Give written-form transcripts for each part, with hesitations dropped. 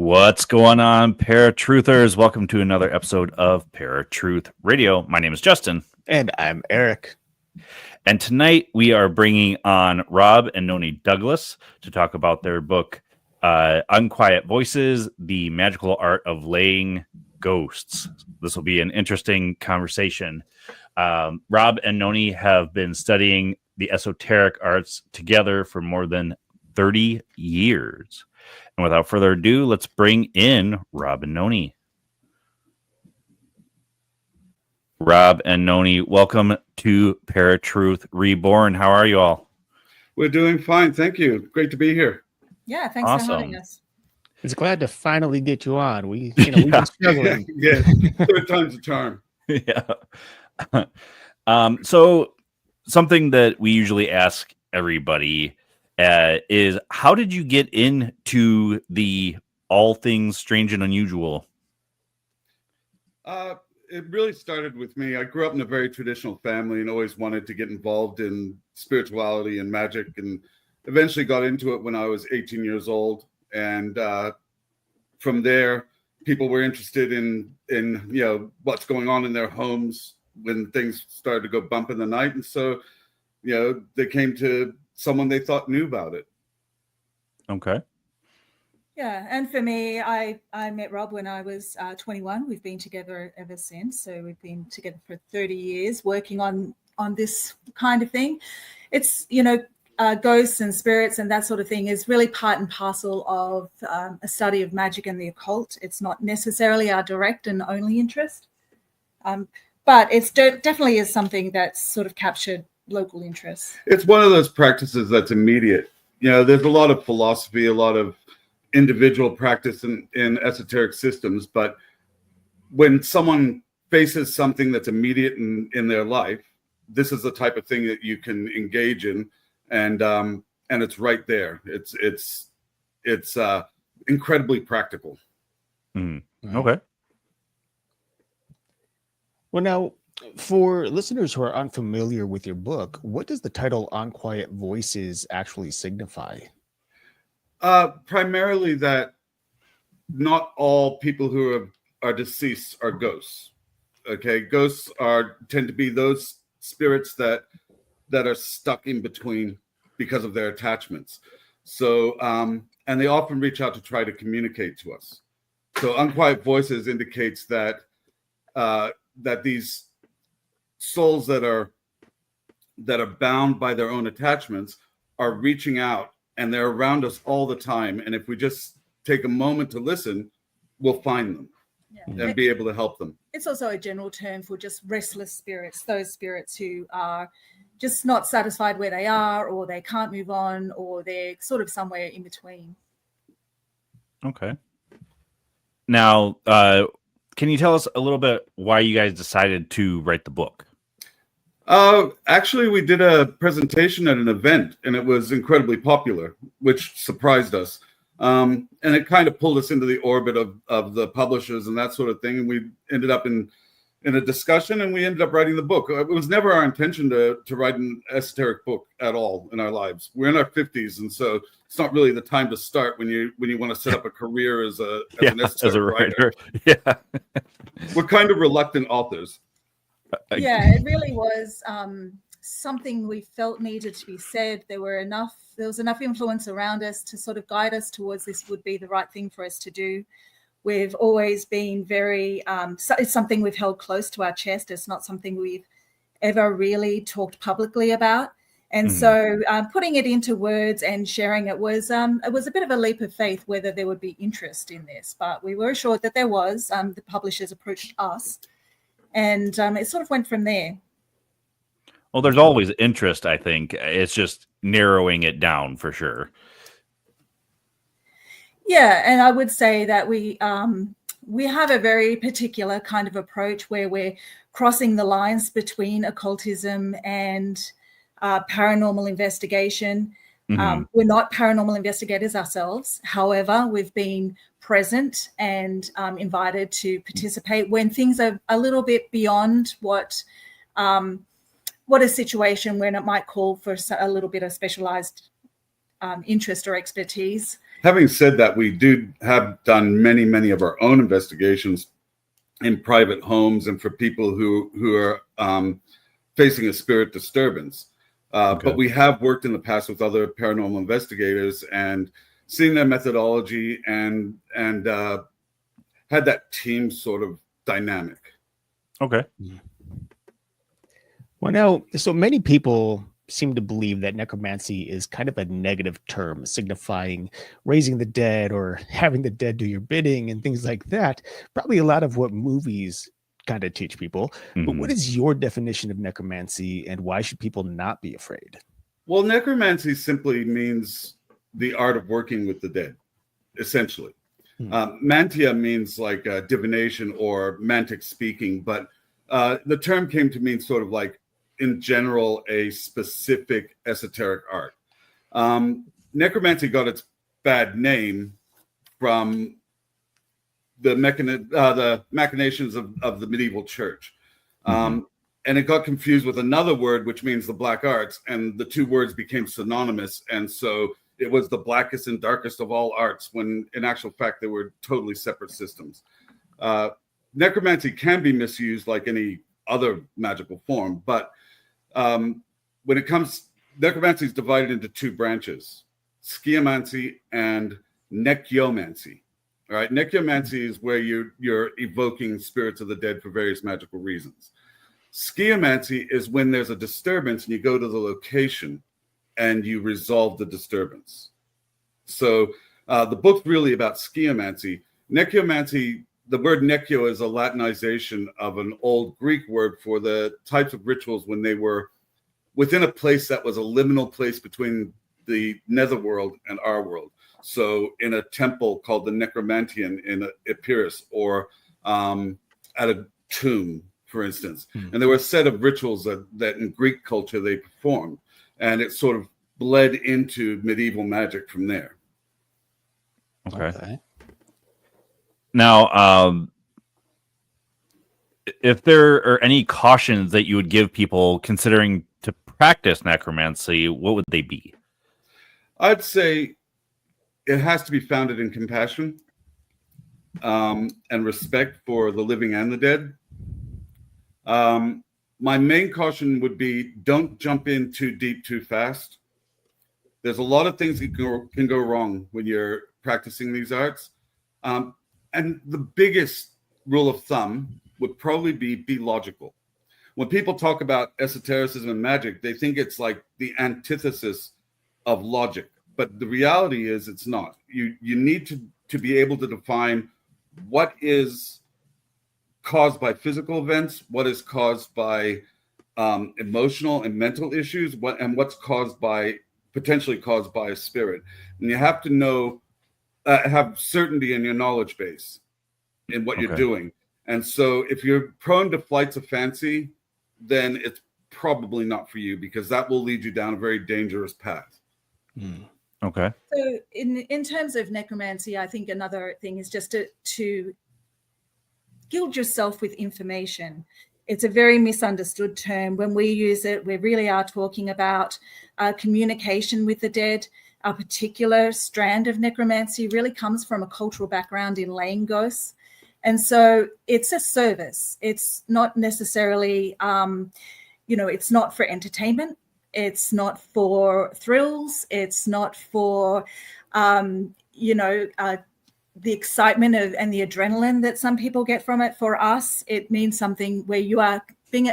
What's going on, ParaTruthers? Welcome to another episode of ParaTruth Radio. My name is Justin. And I'm Eric. And tonight we are bringing on Rob and Nonie Douglas to talk about their book, Unquiet Voices, The Magical Art of Laying Ghosts. This will be an interesting conversation. Rob and Nonie have been studying the esoteric arts together for more than 30 years. And without further ado, let's bring in Rob and Nonie. Rob and Nonie, welcome to ParaTruth Reborn. How are you all? We're doing fine. Thank you. Great to be here. Yeah, thanks for having us. It's glad to finally get you on. We've been struggling. Yeah, third time's a charm. Yeah. So something that we usually ask everybody is, how did you get into the all things strange and unusual? It really started with me. I grew up in a very traditional family and always wanted to get involved in spirituality and magic, and eventually got into it when I was 18 years old. And from there, people were interested in what's going on in their homes when things started to go bump in the night. And so, they came to someone they thought knew about it. Okay. Yeah, and for me, I met Rob when I was 21. We've been together ever since. So we've been together for 30 years working on this kind of thing. It's, ghosts and spirits and that sort of thing is really part and parcel of a study of magic and the occult. It's not necessarily our direct and only interest, but it's definitely is something that's sort of captured local interest. It's one of those practices that's immediate. There's a lot of philosophy, a lot of individual practice in esoteric systems, but when someone faces something that's immediate in their life, this is the type of thing that you can engage in, and it's right there. It's incredibly practical. Mm-hmm. Okay. Well, now, for listeners who are unfamiliar with your book, what does the title Unquiet Voices actually signify? Primarily that not all people who are deceased are ghosts. Okay, ghosts tend to be those spirits that are stuck in between because of their attachments. So, and they often reach out to try to communicate to us. So, Unquiet Voices indicates that these souls that are bound by their own attachments are reaching out. And they're around us all the time. And if we just take a moment to listen, we'll find them and be able to help them. It's also a general term for just restless spirits, those spirits who are just not satisfied where they are, or they can't move on, or they're sort of somewhere in between. Okay. Now, can you tell us a little bit why you guys decided to write the book? Actually, we did a presentation at an event, and it was incredibly popular, which surprised us. And it kind of pulled us into the orbit of the publishers and that sort of thing. And we ended up in a discussion, and we ended up writing the book. It was never our intention to write an esoteric book at all in our lives. We're in our 50s, and so it's not really the time to start when you want to set up a career as an esoteric writer. Yeah. We're kind of reluctant authors. Yeah, it really was something we felt needed to be said. There was enough influence around us to sort of guide us towards this would be the right thing for us to do. We've always been very, it's something we've held close to our chest. It's not something we've ever really talked publicly about. And so putting it into words and sharing it was a bit of a leap of faith whether there would be interest in this. But we were assured that there was. The publishers approached us. And it sort of went from there. Well, there's always interest, I think. It's just narrowing it down for sure. Yeah, and I would say that we have a very particular kind of approach where we're crossing the lines between occultism and paranormal investigation. Mm-hmm. We're not paranormal investigators ourselves. However, we've been present and invited to participate when things are a little bit beyond what a situation when it might call for a little bit of specialized interest or expertise. Having said that, we have done many of our own investigations in private homes and for people who are facing a spirit disturbance. But we have worked in the past with other paranormal investigators and seen their methodology and had that team sort of dynamic. Okay. Well, now, so many people seem to believe that necromancy is kind of a negative term, signifying raising the dead or having the dead do your bidding and things like that. Probably a lot of what movies kind of teach people. But what is your definition of necromancy, and why should people not be afraid? Well, necromancy simply means the art of working with the dead, essentially. Mantia means like divination or mantic speaking, but the term came to mean sort of like, in general, a specific esoteric art. Necromancy got its bad name from the machinations of the medieval church. And it got confused with another word, which means the black arts, and the two words became synonymous. And so it was the blackest and darkest of all arts, when in actual fact, they were totally separate systems. Necromancy can be misused like any other magical form, but when it comes, necromancy is divided into two branches: sciomancy and necromancy. All right, necromancy is where you're evoking spirits of the dead for various magical reasons. Sciomancy is when there's a disturbance and you go to the location and you resolve the disturbance. So the book's really about sciomancy. Necromancy, the word necro is a Latinization of an old Greek word for the types of rituals when they were within a place that was a liminal place between the netherworld and our world. So in a temple called the Necromantian in Epirus, or at a tomb, for instance. And there were a set of rituals that in Greek culture they performed, and it sort of bled into medieval magic from there. Okay. Now, if there are any cautions that you would give people considering to practice necromancy, what would they be? I'd say it has to be founded in compassion and respect for the living and the dead. My main caution would be, don't jump in too deep too fast. There's a lot of things that can go wrong when you're practicing these arts. And the biggest rule of thumb would probably be logical. When people talk about esotericism and magic, they think it's like the antithesis of logic. But the reality is it's not. You need to be able to define what is caused by physical events, what is caused by emotional and mental issues, what's potentially caused by a spirit. And you have to know, have certainty in your knowledge base in what you're doing. And so if you're prone to flights of fancy, then it's probably not for you, because that will lead you down a very dangerous path. Okay. So in terms of necromancy, I think another thing is just to gild yourself with information. It's a very misunderstood term. When we use it, we really are talking about communication with the dead. A particular strand of necromancy really comes from a cultural background in laying ghosts. And so it's a service. It's not necessarily, it's not for entertainment. It's not for thrills. It's not for, the excitement and the adrenaline that some people get from it. For us, it means something where you are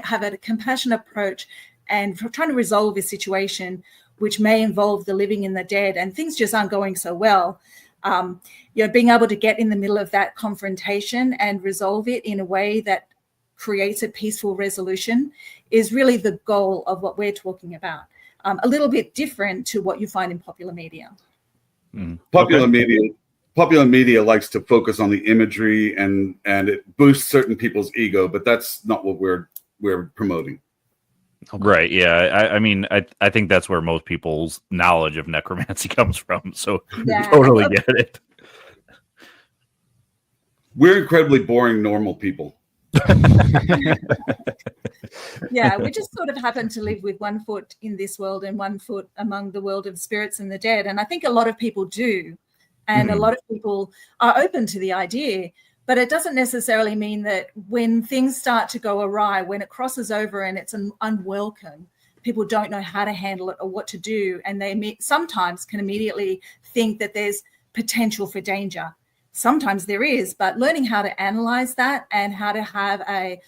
have a compassionate approach and trying to resolve a situation which may involve the living and the dead, and things just aren't going so well. Being able to get in the middle of that confrontation and resolve it in a way that creates a peaceful resolution is really the goal of what we're talking about. A little bit different to what you find in popular media. Popular media likes to focus on the imagery and it boosts certain people's ego, but that's not what we're promoting. Okay. Right. Yeah. I think that's where most people's knowledge of necromancy comes from. So totally get it. We're incredibly boring, normal people. Yeah, we just sort of happen to live with one foot in this world and one foot among the world of spirits and the dead. And I think a lot of people do. And a lot of people are open to the idea, but it doesn't necessarily mean that when things start to go awry, when it crosses over and it's unwelcome, people don't know how to handle it or what to do. And they sometimes can immediately think that there's potential for danger. Sometimes there is, but learning how to analyze that and how to have a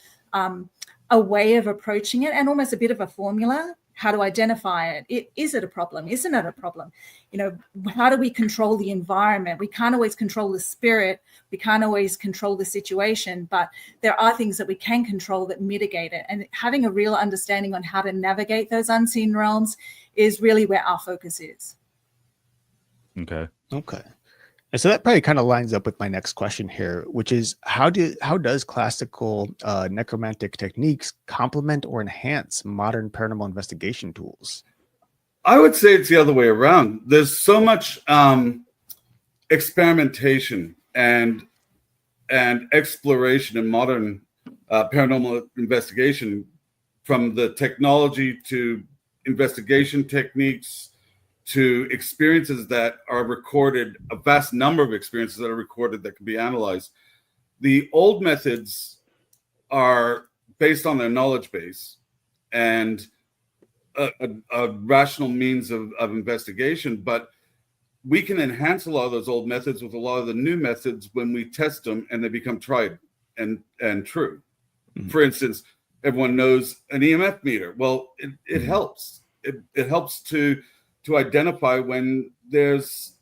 way of approaching it and almost a bit of a formula, how to identify it. Is it a problem? Isn't it a problem? You know, how do we control the environment? We can't always control the spirit. We can't always control the situation, but there are things that we can control that mitigate it. And having a real understanding on how to navigate those unseen realms is really where our focus is. Okay. And so that probably kind of lines up with my next question here, which is how does classical necromantic techniques complement or enhance modern paranormal investigation tools? I would say it's the other way around. There's so much experimentation and exploration in modern paranormal investigation, from the technology to investigation techniques to experiences that are recorded, a vast number of experiences that are recorded that can be analyzed. The old methods are based on their knowledge base and a rational means of investigation, but we can enhance a lot of those old methods with a lot of the new methods when we test them and they become tried and true. Mm-hmm. For instance, everyone knows an EMF meter. Well, it helps. It helps to identify when there's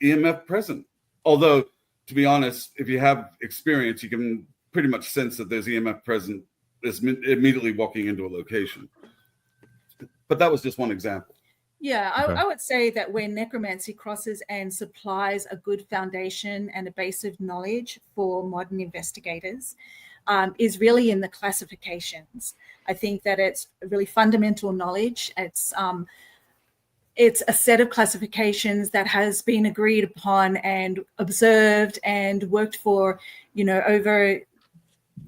EMF present. Although, to be honest, if you have experience, you can pretty much sense that there's EMF present immediately walking into a location. But that was just one example. Yeah, I would say that when necromancy crosses and supplies a good foundation and a base of knowledge for modern investigators, is really in the classifications. I think that it's really fundamental knowledge. It's a set of classifications that has been agreed upon and observed and worked for,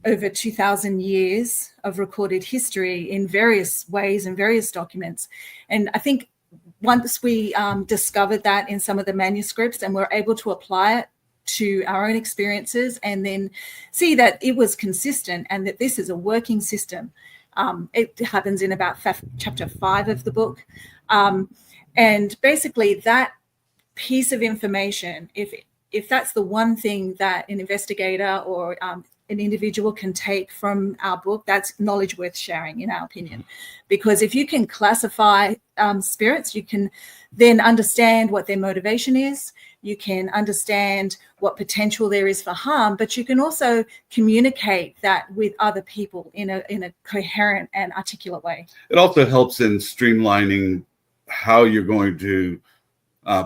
over 2,000 years of recorded history in various ways and various documents. And I think once we discovered that in some of the manuscripts and were able to apply it to our own experiences and then see that it was consistent and that this is a working system. It happens in about chapter 5 of the book. And basically that piece of information, if that's the one thing that an investigator or an individual can take from our book, that's knowledge worth sharing, in our opinion. Because if you can classify spirits, you can then understand what their motivation is. You can understand what potential there is for harm, but you can also communicate that with other people in a coherent and articulate way. It also helps in streamlining how you're going to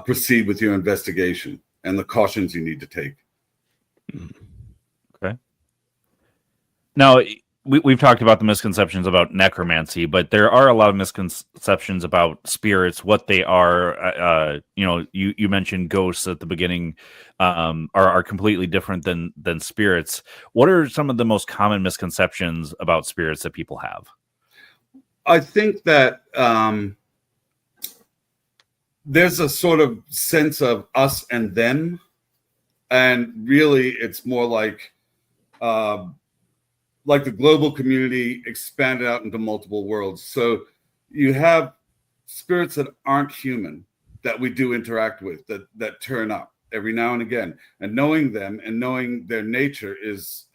proceed with your investigation and the cautions you need to take. Okay. Now, we've talked about the misconceptions about necromancy, but there are a lot of misconceptions about spirits, what they are. You mentioned ghosts at the beginning are completely different than spirits. What are some of the most common misconceptions about spirits that people have? I think that there's a sort of sense of us and them, and really it's more like the global community expanded out into multiple worlds. So you have spirits that aren't human that we do interact with, that turn up every now and again, and knowing them and knowing their nature is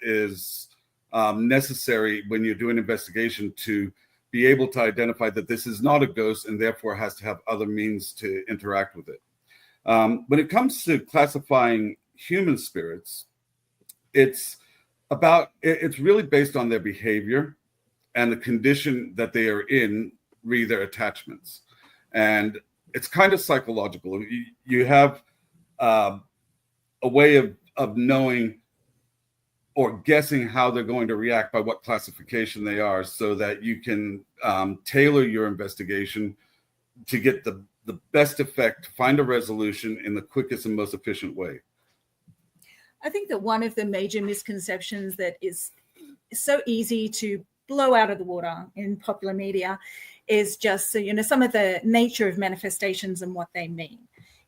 necessary when you're doing investigation to be able to identify that this is not a ghost and therefore has to have other means to interact with it. When it comes to classifying human spirits, it's really based on their behavior and the condition that they are in, re their attachments. And it's kind of psychological. You have a way of knowing or guessing how they're going to react by what classification they are, so that you can tailor your investigation to get the best effect, find a resolution in the quickest and most efficient way. I think that one of the major misconceptions that is so easy to blow out of the water in popular media is just, some of the nature of manifestations and what they mean.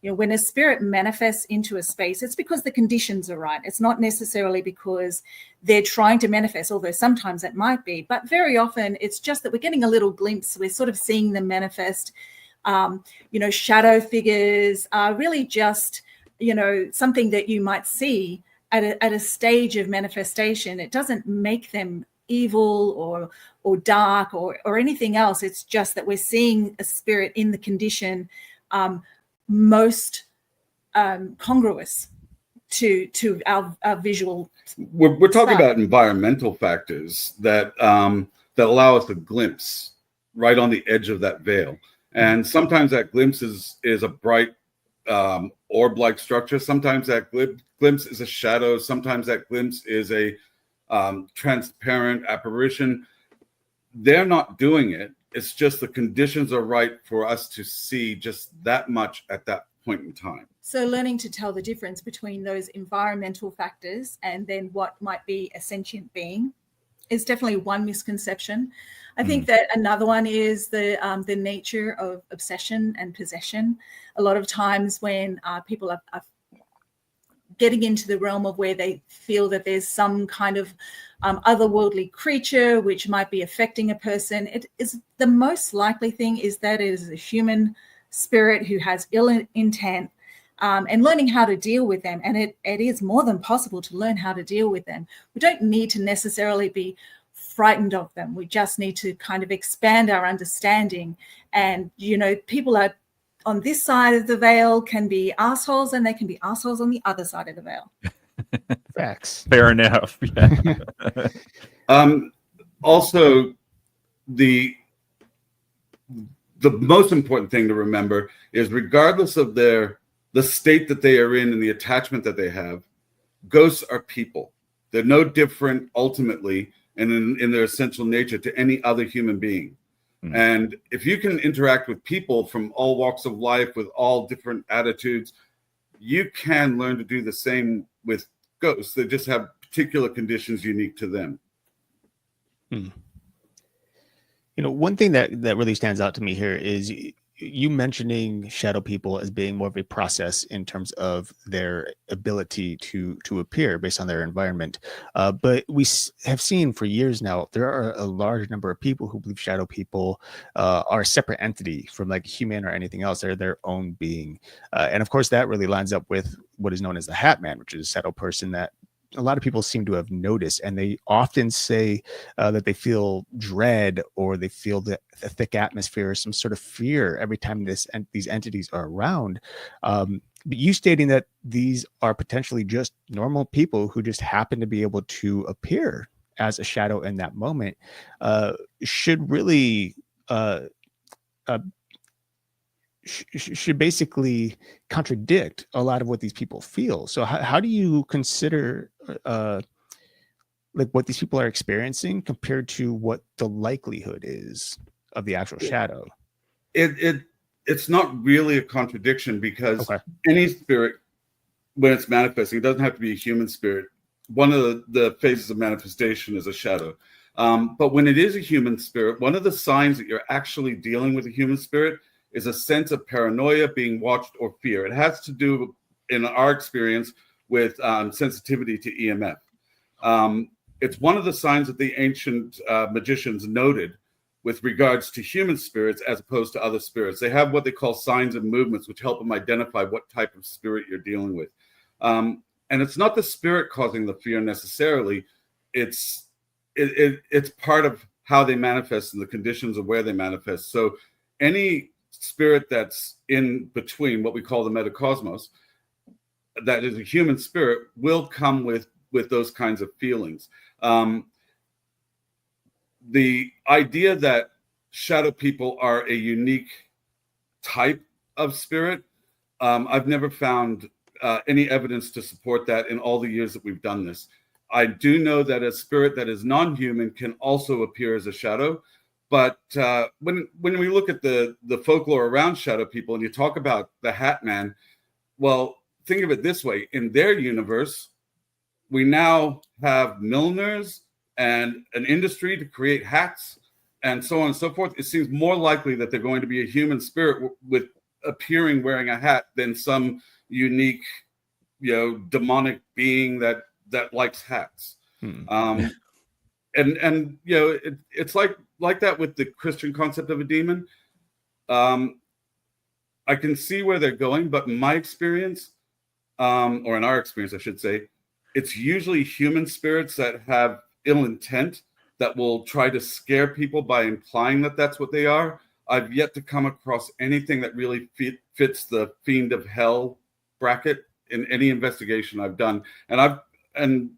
when a spirit manifests into a space, it's because the conditions are right. It's not necessarily because they're trying to manifest, although sometimes it might be, but very often it's just that we're getting a little glimpse. We're sort of seeing them manifest. Shadow figures are really just, something that you might see at a stage of manifestation. It doesn't make them evil or dark or anything else. It's just that we're seeing a spirit in the condition most congruous to our visual. We're talking about environmental factors that allow us a glimpse right on the edge of that veil, and sometimes that glimpse is a bright orb-like structure. Sometimes that glimpse is a shadow. Sometimes that glimpse is a transparent apparition. They're not doing it. It's just the conditions are right for us to see just that much at that point in time. So learning to tell the difference between those environmental factors and then what might be a sentient being is definitely one misconception. I think that another one is the nature of obsession and possession. A lot of times when people are getting into the realm of where they feel that there's some kind of otherworldly creature which might be affecting a person, it is the most likely thing is that it is a human spirit who has ill intent, and learning how to deal with them. And it is more than possible to learn how to deal with them. We don't need to necessarily be frightened of them. We just need to kind of expand our understanding. And, people are on this side of the veil can be assholes, and they can be assholes on the other side of the veil. Facts. Fair enough. Yeah. Also, the most important thing to remember is, regardless of the state that they are in and the attachment that they have, ghosts are people. They're no different ultimately and in their essential nature to any other human being. And if you can interact with people from all walks of life with all different attitudes, you can learn to do the same with ghosts. They just have particular conditions unique to them. One thing that really stands out to me here is you mentioning shadow people as being more of a process in terms of their ability to appear based on their environment. But we have seen for years now, there are a large number of people who believe shadow people are a separate entity from like human or anything else. They're their own being. And of course, that really lines up with what is known as the Hat Man, which is a shadow person that a lot of people seem to have noticed, and they often say that they feel dread or they feel the thick atmosphere, some sort of fear every time these entities are around. But you stating that these are potentially just normal people who just happen to be able to appear as a shadow in that moment should really should basically contradict a lot of what these people feel. So how do you consider like what these people are experiencing compared to what the likelihood is of the actual shadow? It's not really a contradiction, because any spirit, when it's manifesting, it doesn't have to be a human spirit. One of the phases of manifestation is a shadow. But when it is a human spirit, one of the signs that you're actually dealing with a human spirit is a sense of paranoia, being watched, or fear. It has to do, in our experience, with sensitivity to EMF. It's one of the signs that the ancient magicians noted with regards to human spirits as opposed to other spirits. They have what they call signs and movements, which help them identify what type of spirit you're dealing with. And it's not the spirit causing the fear necessarily. It's part of how they manifest and the conditions of where they manifest. So any spirit that's in between what we call the metacosmos, that is a human spirit, will come with those kinds of feelings. The idea that shadow people are a unique type of spirit, I've never found any evidence to support that in all the years that we've done this. I do know that a spirit that is non-human can also appear as a shadow. But when we look at the folklore around shadow people, and you talk about the Hat Man, well, think of it this way. In their universe, we now have milliners and an industry to create hats and so on and so forth. It seems more likely that they're going to be a human spirit with appearing wearing a hat than some unique, demonic being that likes hats. And it's like that with the Christian concept of a demon. I can see where they're going, but in my experience, or in our experience, I should say, it's usually human spirits that have ill intent that will try to scare people by implying that that's what they are. I've yet to come across anything that really fits the fiend of hell bracket in any investigation I've done. And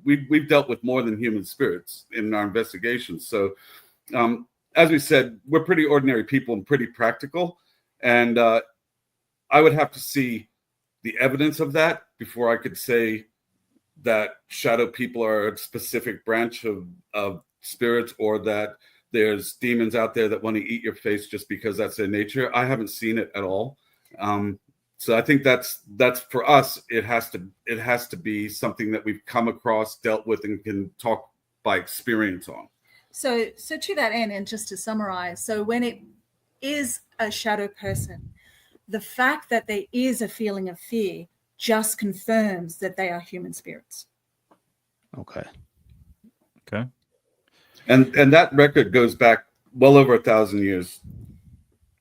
we've dealt with more than human spirits in our investigations. So, as we said, we're pretty ordinary people and pretty practical. And I would have to see the evidence of that before I could say that shadow people are a specific branch of spirits, or that there's demons out there that want to eat your face just because that's their nature. I haven't seen it at all. So I think that's for us. It has to be something that we've come across, dealt with, and can talk by experience on. So to that end, and just to summarize, so when it is a shadow person, the fact that there is a feeling of fear just confirms that they are human spirits. Okay. And that record goes back well over 1,000 years.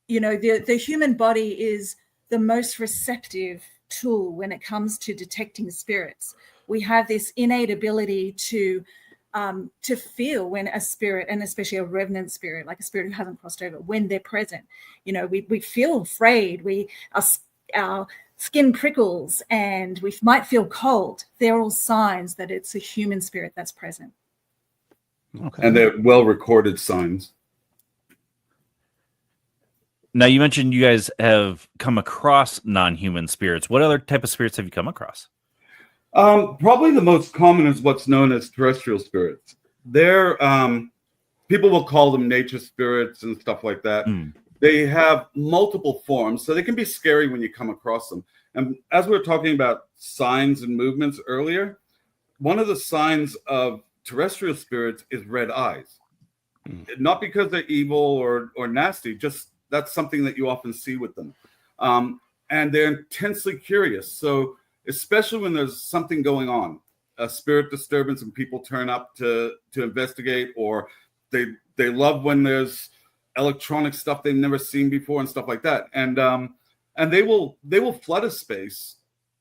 The human body is the most receptive tool when it comes to detecting spirits. We have this innate ability to feel when a spirit, and especially a revenant spirit, like a spirit who hasn't crossed over, when they're present. We feel afraid. Our skin prickles and we might feel cold. They're all signs that it's a human spirit that's present. Okay. And they're well-recorded signs. Now, you mentioned you guys have come across non-human spirits. What other type of spirits have you come across? Probably the most common is what's known as terrestrial spirits. They're people will call them nature spirits and stuff like that. They have multiple forms, so they can be scary when you come across them. And as we were talking about signs and movements earlier, one of the signs of terrestrial spirits is red eyes. Not because they're evil or nasty, just that's something that you often see with them. And they're intensely curious. So especially when there's something going on, a spirit disturbance, and people turn up to investigate, or they love when there's electronic stuff they've never seen before and stuff like that. And they will flood a space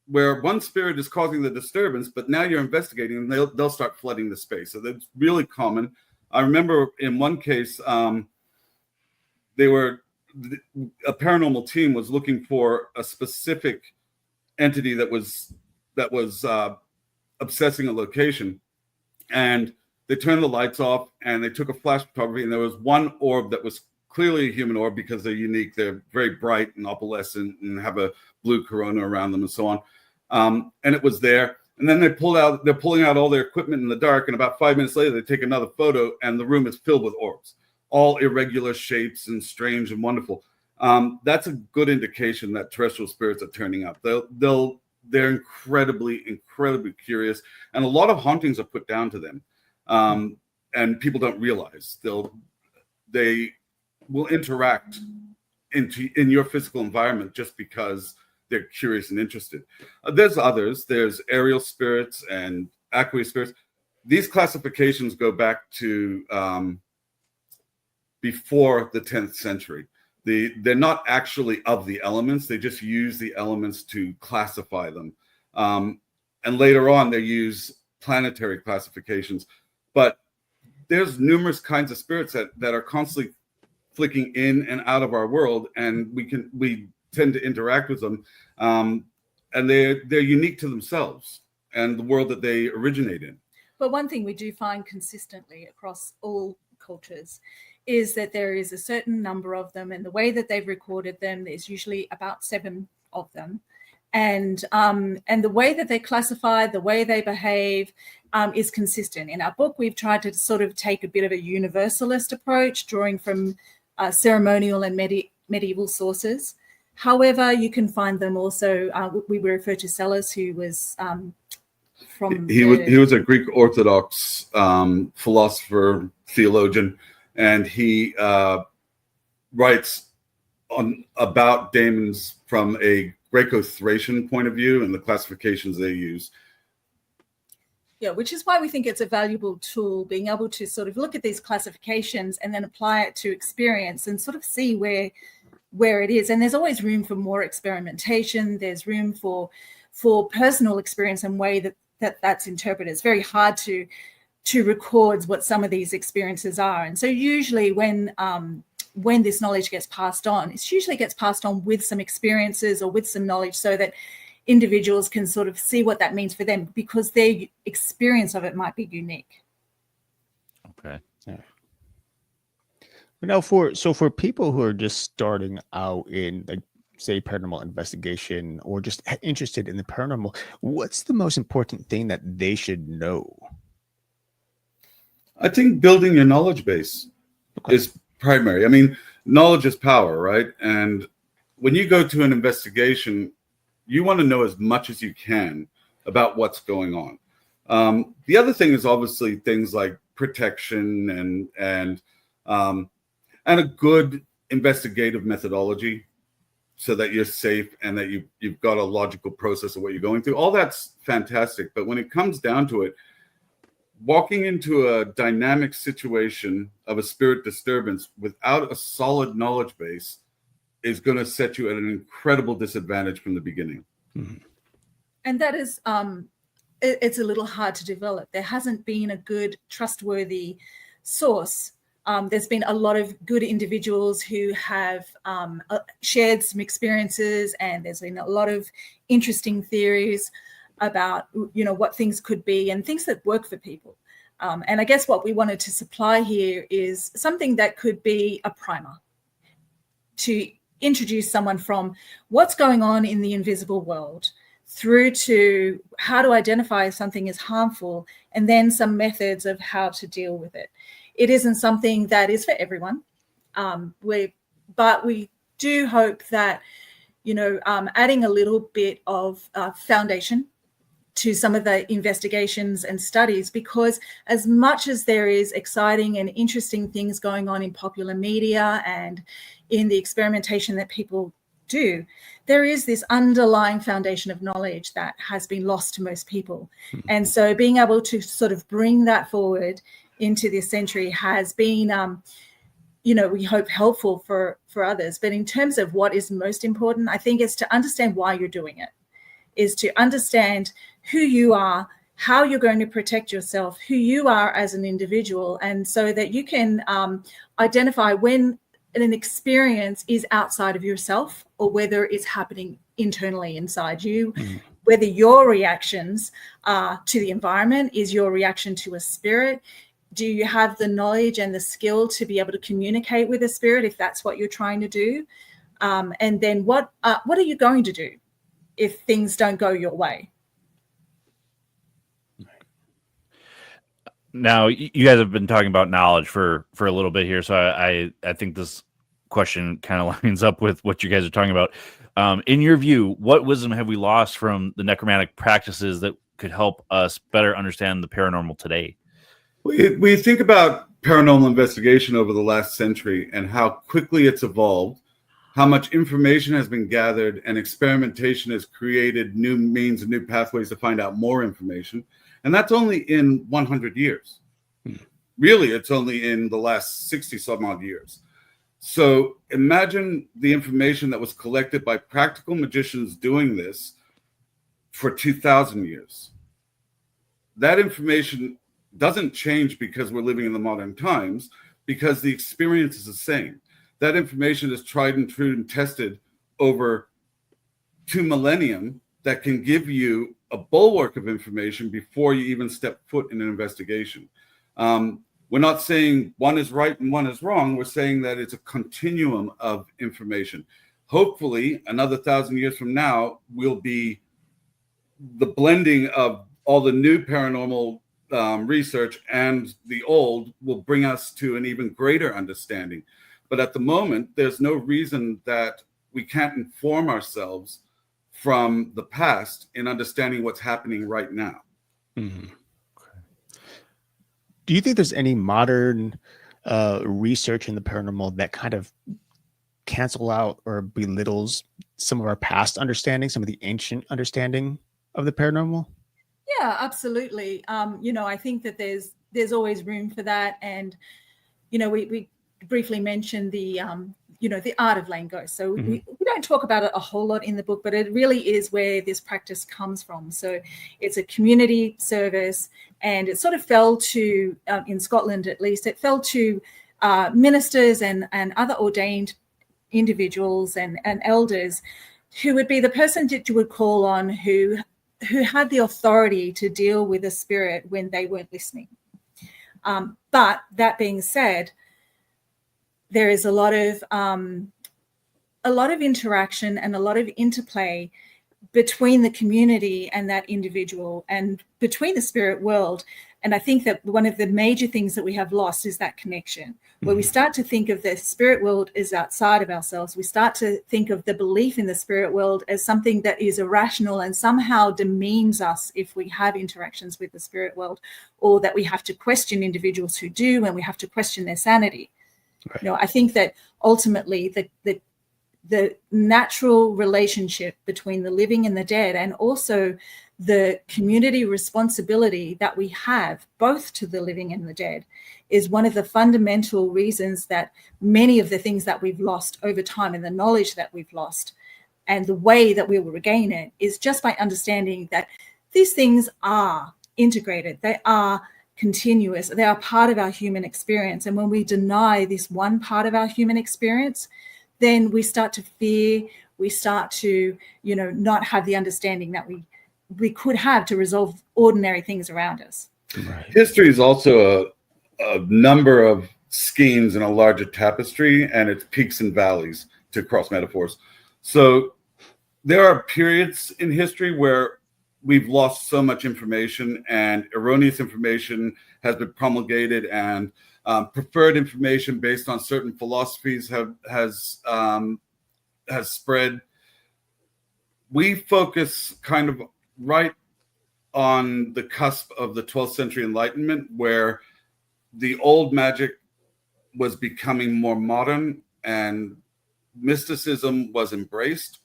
where one spirit is causing the disturbance, but now you're investigating and they'll start flooding the space. So that's really common. I remember in one case, a paranormal team was looking for a specific entity that was obsessing a location, and they turned the lights off and they took a flash photography, and there was one orb that was clearly a human orb because they're unique. They're very bright and opalescent and have a blue corona around them and so on. And it was there. And then they're pulling out all their equipment in the dark. And about 5 minutes later, they take another photo and the room is filled with orbs, all irregular shapes and strange and wonderful. That's a good indication that terrestrial spirits are turning up. They're incredibly, incredibly curious. And a lot of hauntings are put down to them. And people don't realize they will interact in your physical environment just because they're curious and interested. There's others. There's aerial spirits and aqueous spirits. These classifications go back to before the 10th century. They're not actually of the elements. They just use the elements to classify them. And later on, they use planetary classifications. But there's numerous kinds of spirits that are constantly flicking in and out of our world, and we tend to interact with them, and they're unique to themselves and the world that they originate in. But one thing we do find consistently across all cultures is that there is a certain number of them, and the way that they've recorded them, there's usually about 7 of them. And the way that they're classified, the way they behave is consistent. In our book, we've tried to sort of take a bit of a universalist approach, drawing from ceremonial and medieval sources. However, you can find them also. We refer to Sellers, who was he was a Greek Orthodox philosopher, theologian, and he writes about demons from a Greco-Thracian point of view and the classifications they use. Yeah, which is why we think it's a valuable tool, being able to sort of look at these classifications and then apply it to experience and sort of see where it is. And there's always room for more experimentation. There's room for personal experience and way that's interpreted. It's very hard to record what some of these experiences are. And so usually when this knowledge gets passed on, it usually gets passed on with some experiences or with some knowledge so that individuals can sort of see what that means for them, because their experience of it might be unique. Okay. Yeah. Now, for people who are just starting out in, like, say, paranormal investigation or just interested in the paranormal, what's the most important thing that they should know? I think building your knowledge base is primary. I mean, knowledge is power, right? And when you go to an investigation, you want to know as much as you can about what's going on. The other thing is obviously things like protection and a good investigative methodology, so that you're safe and that you've got a logical process of what you're going through. All that's fantastic, but when it comes down to it, walking into a dynamic situation of a spirit disturbance without a solid knowledge base is going to set you at an incredible disadvantage from the beginning. Mm-hmm. And that is, it's a little hard to develop. There hasn't been a good, trustworthy source. There's been a lot of good individuals who have shared some experiences, and there's been a lot of interesting theories about, what things could be and things that work for people. And I guess what we wanted to supply here is something that could be a primer to introduce someone from what's going on in the invisible world through to how to identify if something is harmful, and then some methods of how to deal with it. It isn't something that is for everyone, but we do hope that, adding a little bit of foundation to some of the investigations and studies, because as much as there is exciting and interesting things going on in popular media and in the experimentation that people do, there is this underlying foundation of knowledge that has been lost to most people. And so being able to sort of bring that forward into this century has been, we hope helpful for others. But in terms of what is most important, I think is to understand why you're doing it, is to understand who you are, how you're going to protect yourself, who you are as an individual, and so that you can identify when an experience is outside of yourself or whether it's happening internally inside you, whether your reactions to the environment is your reaction to a spirit. Do you have the knowledge and the skill to be able to communicate with a spirit if that's what you're trying to do? And then what are you going to do if things don't go your way? Now, you guys have been talking about knowledge for a little bit here, so I think this question kind of lines up with what you guys are talking about. In your view, what wisdom have we lost from the necromantic practices that could help us better understand the paranormal today? We think about paranormal investigation over the last century and how quickly it's evolved, how much information has been gathered, and experimentation has created new means and new pathways to find out more information. And that's only in 100 years. Really, it's only in the last 60 some odd years. So imagine the information that was collected by practical magicians doing this for 2,000 years. That information doesn't change because we're living in the modern times, because the experience is the same. That information is tried and true and tested over 2 millennia that can give you a bulwark of information before you even step foot in an investigation. We're not saying one is right and one is wrong. We're saying that it's a continuum of information. Hopefully, another 1,000 years from now will be the blending of all the new paranormal research and the old will bring us to an even greater understanding. But at the moment, there's no reason that we can't inform ourselves from the past in understanding what's happening right now. Mm-hmm. Okay. Do you think there's any modern research in the paranormal that kind of cancel out or belittles some of our past understanding, some of the ancient understanding of the paranormal? Yeah, absolutely. I think that there's always room for that. And, we briefly mentioned the art of laying ghosts. So we don't talk about it a whole lot in the book, but it really is where this practice comes from. So it's a community service, and it sort of fell to, in Scotland at least, it fell to ministers and other ordained individuals and elders who would be the person that you would call on who had the authority to deal with a spirit when they weren't listening. But that being said, there is a lot of interaction and a lot of interplay between the community and that individual and between the spirit world. And I think that one of the major things that we have lost is that connection, where we start to think of the spirit world as outside of ourselves. We start to think of the belief in the spirit world as something that is irrational and somehow demeans us if we have interactions with the spirit world, or that we have to question individuals who do, and we have to question their sanity. Right. I think that ultimately the natural relationship between the living and the dead, and also the community responsibility that we have both to the living and the dead, is one of the fundamental reasons that many of the things that we've lost over time, and the knowledge that we've lost, and the way that we will regain it, is just by understanding that these things are integrated. They are continuous. They are part of our human experience. And when we deny this one part of our human experience, then we start to fear, we start to, not have the understanding that we could have to resolve ordinary things around us. Right. History is also a number of schemes in a larger tapestry, and it's peaks and valleys, to cross metaphors. So there are periods in history where we've lost so much information, and erroneous information has been promulgated, and preferred information based on certain philosophies has spread. We focus kind of right on the cusp of the 12th century Enlightenment, where the old magic was becoming more modern and mysticism was embraced.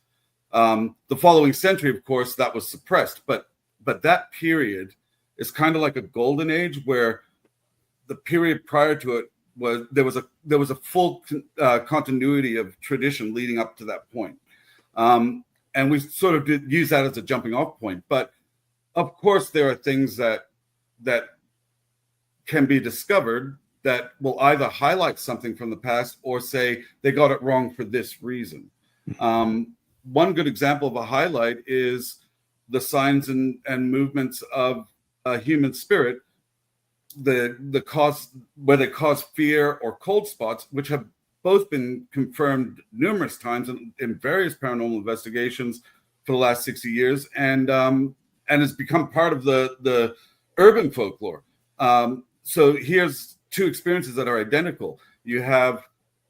The following century, of course, that was suppressed, but that period is kind of like a golden age, where the period prior to it was there was a full continuity of tradition leading up to that point. And we sort of use that as a jumping off point. But of course, there are things that can be discovered that will either highlight something from the past or say they got it wrong for this reason. One good example of a highlight is the signs and movements of a human spirit, the cause, where they cause fear or cold spots, which have both been confirmed numerous times in various paranormal investigations for the last 60 years, and has become part of the urban folklore. So here's two experiences that are identical. You have,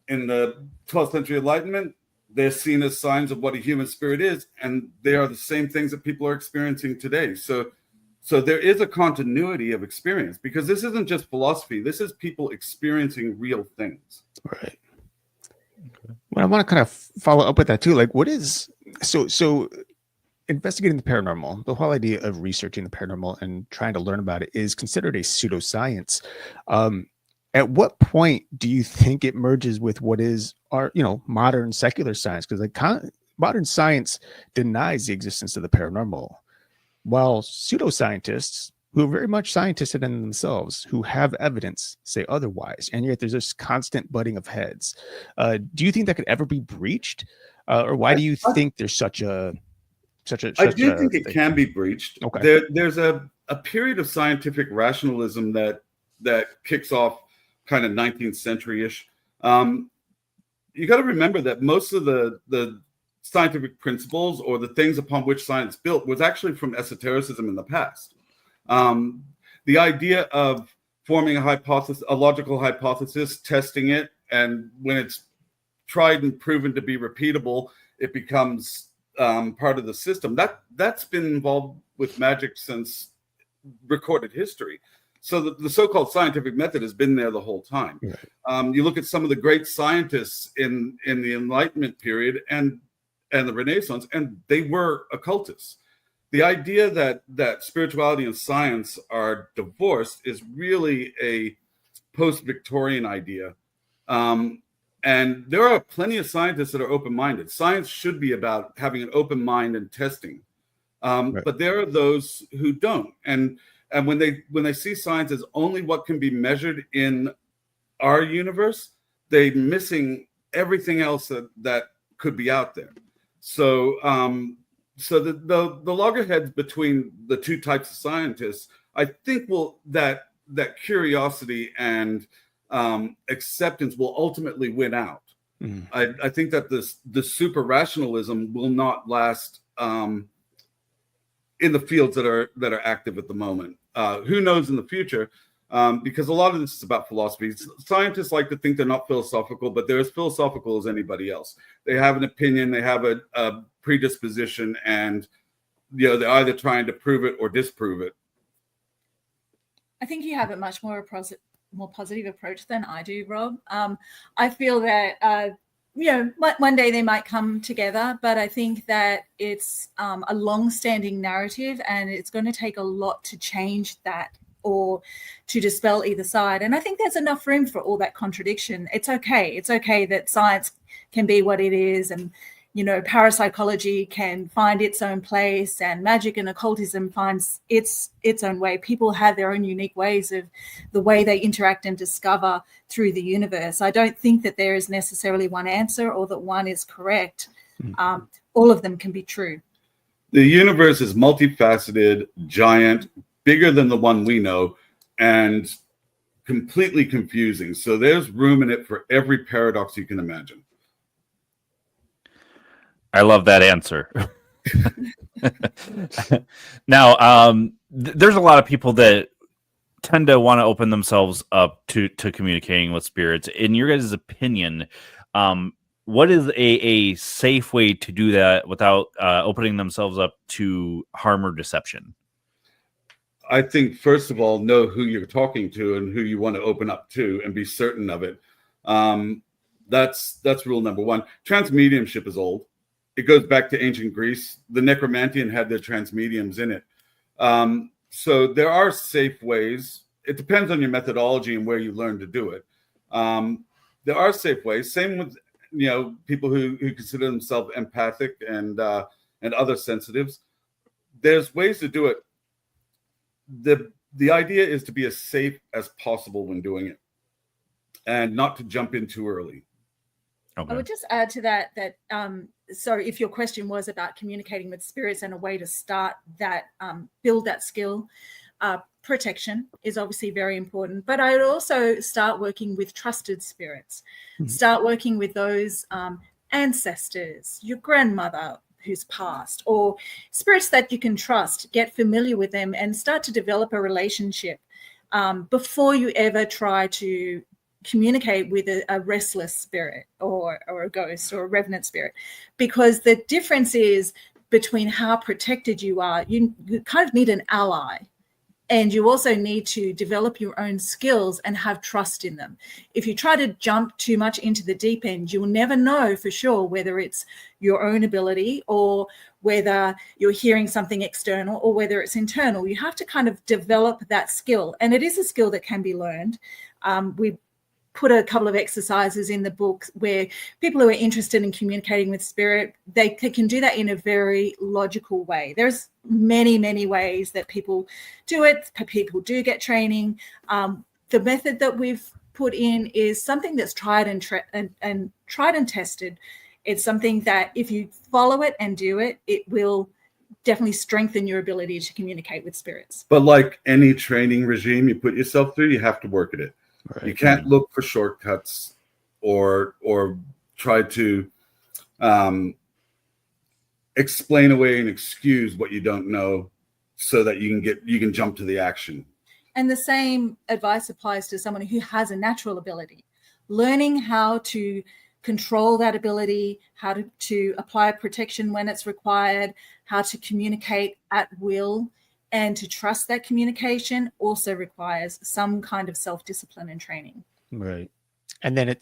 in the 12th century Enlightenment, they're seen as signs of what a human spirit is, and they are the same things that people are experiencing today. So there is a continuity of experience, because this isn't just philosophy. This is people experiencing real things. Right. Well, I want to kind of follow up with that too. Like, what is so investigating the paranormal, the whole idea of researching the paranormal and trying to learn about it is considered a pseudoscience. At what point do you think it merges with what is our, modern secular science? Because modern science denies the existence of the paranormal, while pseudoscientists, who are very much scientists in themselves, who have evidence, say otherwise. And yet there's this constant butting of heads. Do you think that could ever be breached? Or why do you think there's such a I do think it can be breached. Okay. There's a period of scientific rationalism that kicks off kind of 19th century-ish. You got to remember that most of the scientific principles, or the things upon which science built, was actually from esotericism in the past. The idea of forming a logical hypothesis, testing it, and when it's tried and proven to be repeatable, it becomes part of the system. That's been involved with magic since recorded history. So the so-called scientific method has been there the whole time. Right. You look at some of the great scientists in the Enlightenment period and the Renaissance, and they were occultists. The idea that spirituality and science are divorced is really a post-Victorian idea. And there are plenty of scientists that are open-minded. Science should be about having an open mind and testing. Right. But there are those who don't. And when they see science as only what can be measured in our universe, they're missing everything else that could be out there. So the loggerheads between the two types of scientists, I think that curiosity and acceptance will ultimately win out. I think that the super rationalism will not last in the fields that are active at the moment. Who knows in the future? Because a lot of this is about philosophy. Scientists like to think they're not philosophical, but they're as philosophical as anybody else. They have an opinion, they have a predisposition, and they're either trying to prove it or disprove it. I think you have a much more positive approach than I do, Rob. I feel that one day they might come together, but I think that it's a long-standing narrative, and it's going to take a lot to change that or to dispel either side. And I think there's enough room for all that contradiction. It's okay. It's okay that science can be what it is, and parapsychology can find its own place, and magic and occultism finds its own way. People have their own unique ways of the way they interact and discover through the universe. I don't think that there is necessarily one answer or that one is correct. All of them can be true. The universe is multifaceted, giant, bigger than the one we know, and completely confusing. So there's room in it for every paradox you can imagine. I love that answer. Now, there's a lot of people that tend to want to open themselves up to communicating with spirits. In your guys' opinion, what is a safe way to do that without opening themselves up to harm or deception? I think, first of all, know who you're talking to and who you want to open up to, and be certain of it. That's rule number one. Transmediumship is old. It goes back to ancient Greece. The Necromantian had their transmediums in it. So there are safe ways. It depends on your methodology and where you learn to do it. There are safe ways. Same with people who consider themselves empathic and other sensitives. There's ways to do it. The idea is to be as safe as possible when doing it, and not to jump in too early. Okay. I would just add to that so if your question was about communicating with spirits and a way to start that, build that skill, protection is obviously very important. But I would also start working with trusted spirits. Start working with those ancestors, your grandmother who's passed, or spirits that you can trust. Get familiar with them and start to develop a relationship before you ever try to communicate with a restless spirit or a ghost or a revenant spirit, because the difference is between how protected you are. You kind of need an ally, and you also need to develop your own skills and have trust in them. If you try to jump too much into the deep end, you'll never know for sure whether it's your own ability or whether you're hearing something external or whether it's internal. You have to kind of develop that skill, and it is a skill that can be learned. We put a couple of exercises in the book where people who are interested in communicating with spirit, they can do that in a very logical way. There's many, many ways that people do it. People do get training. The method that we've put in is something that's tried and tested. It's something that if you follow it and do it, it will definitely strengthen your ability to communicate with spirits. But like any training regime you put yourself through, you have to work at it. Right. You can't look for shortcuts or try to explain away and excuse what you don't know so that you can jump to the action. And the same advice applies to someone who has a natural ability. Learning how to control that ability, how to apply protection when it's required, how to communicate at will, And to trust that communication also requires some kind of self-discipline and training. Right. And then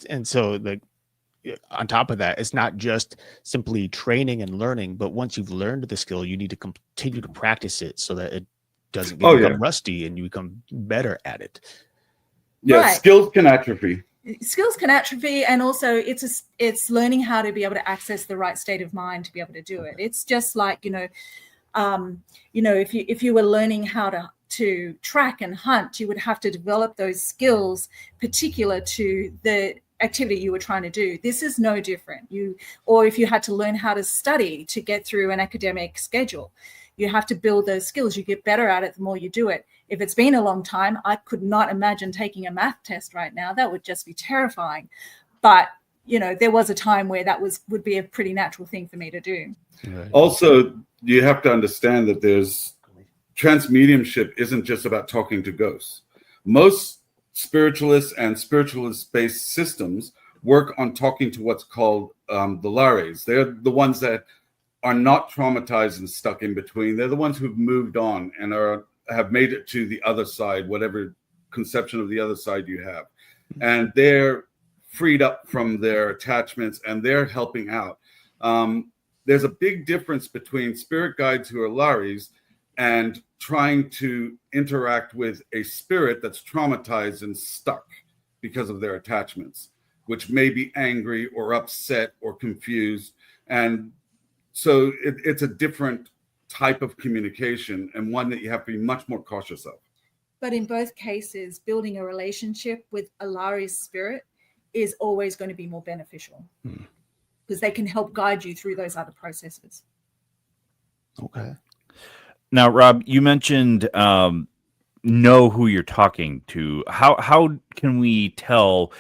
on top of that, it's not just simply training and learning, but once you've learned the skill, you need to continue to practice it so that it doesn't become rusty and you become better at it. Yeah, right. Skills can atrophy. Skills can atrophy, and also it's learning how to be able to access the right state of mind to be able to do it. It's just like, if you were learning how to track and hunt, you would have to develop those skills particular to the activity you were trying to do. This is no different. Or if you had to learn how to study to get through an academic schedule, you have to build those skills. You get better at it the more you do it. If it's been a long time, I could not imagine taking a math test right now. That would just be terrifying. But there was a time where that would be a pretty natural thing for me to do. Right. Also, you have to understand that transmediumship isn't just about talking to ghosts. Most spiritualists and spiritualist-based systems work on talking to what's called the lares. They're the ones that are not traumatized and stuck in between. They're the ones who've moved on and have made it to the other side, whatever conception of the other side you have. And they're freed up from their attachments and they're helping out. There's a big difference between spirit guides who are lares and trying to interact with a spirit that's traumatized and stuck because of their attachments, which may be angry or upset or confused. And so it's a different type of communication and one that you have to be much more cautious of. But in both cases, building a relationship with a lares spirit is always going to be more beneficial because they can help guide you through those other processes. Okay. Now, Rob, you mentioned know who you're talking to. How can we tell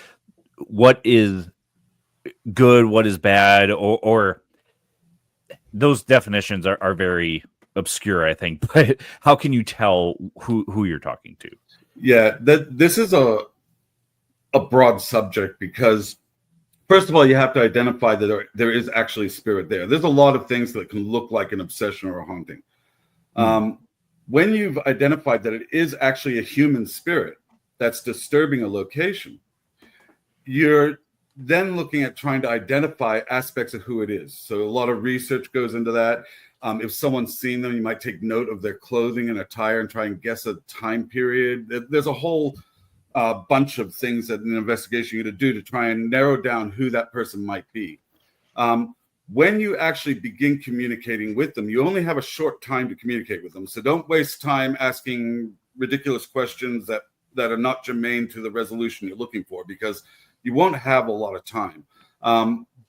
what is good, what is bad, or those definitions are very obscure, I think. But how can you tell who you're talking to? Yeah, this is a broad subject because, first of all, you have to identify that there is actually spirit there. There's a lot of things that can look like an obsession or a haunting. When you've identified that it is actually a human spirit that's disturbing a location, you're then looking at trying to identify aspects of who it is. So a lot of research goes into that. If someone's seen them, you might take note of their clothing and attire and try and guess a time period. There's a whole bunch of things that an investigation you're going to do to try and narrow down who that person might be. When you actually begin communicating with them, you only have a short time to communicate with them. So don't waste time asking ridiculous questions that are not germane to the resolution you're looking for, because you won't have a lot of time.